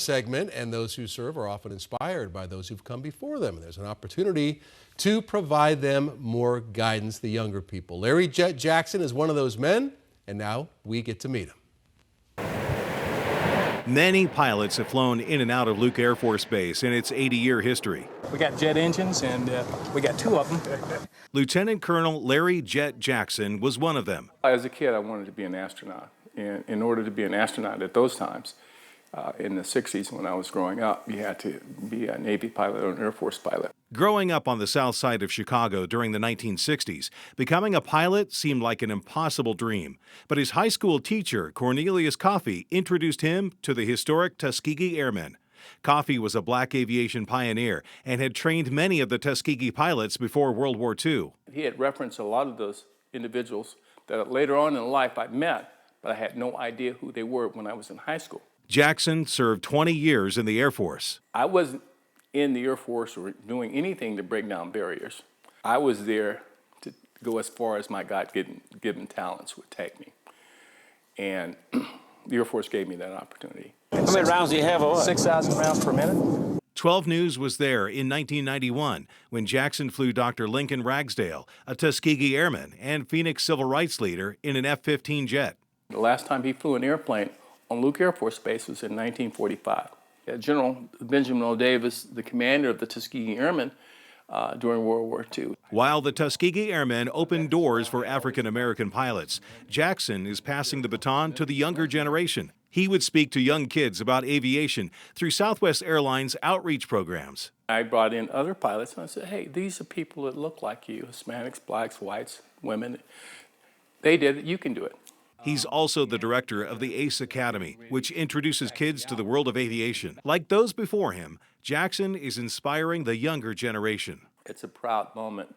segment, and those who serve are often inspired by those who've come before them. And there's an opportunity to provide them more guidance, the younger people. Larry Jet Jackson is one of those men, and now we get to meet him. Many pilots have flown in and out of Luke Air Force Base in its 80-year history. We got jet engines, and we got two of them. Lieutenant Colonel Larry Jet Jackson was one of them. As a kid, I wanted to be an astronaut. And in order to be an astronaut at those times, in the 60s when I was growing up, you had to be a Navy pilot or an Air Force pilot. Growing up on the south side of Chicago during the 1960s, becoming a pilot seemed like an impossible dream. But his high school teacher, Cornelius Coffey, introduced him to the historic Tuskegee Airmen. Coffey was a black aviation pioneer and had trained many of the Tuskegee pilots before World War II. He had referenced a lot of those individuals that later on in life I met, but I had no idea who they were when I was in high school. Jackson served 20 years in the Air Force. I wasn't in the Air Force or doing anything to break down barriers. I was there to go as far as my God-given talents would take me. And the Air Force gave me that opportunity. How many rounds do you have? 6,000 rounds per minute. 12 News was there in 1991 when Jackson flew Dr. Lincoln Ragsdale, a Tuskegee Airman and Phoenix civil rights leader, in an F-15 jet. The last time he flew an airplane on Luke Air Force Base was in 1945. General Benjamin O. Davis, the commander of the Tuskegee Airmen during World War II. While the Tuskegee Airmen opened doors for African-American pilots, Jackson is passing the baton to the younger generation. He would speak to young kids about aviation through Southwest Airlines outreach programs. I brought in other pilots and I said, hey, these are people that look like you, Hispanics, blacks, whites, women. They did it, you can do it. He's also the director of the ACE Academy, which introduces kids to the world of aviation. Like those before him, Jackson is inspiring the younger generation. It's a proud moment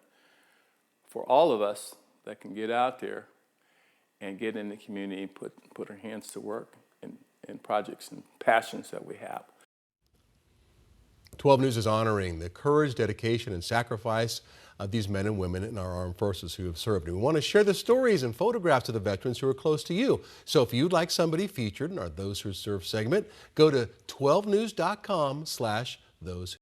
for all of us that can get out there and get in the community and put our hands to work in projects and passions that we have. 12 News is honoring the courage, dedication, and sacrifice of these men and women in our armed forces who have served. And we want to share the stories and photographs of the veterans who are close to you. So if you'd like somebody featured in our Those Who Serve segment, go to 12news.com/those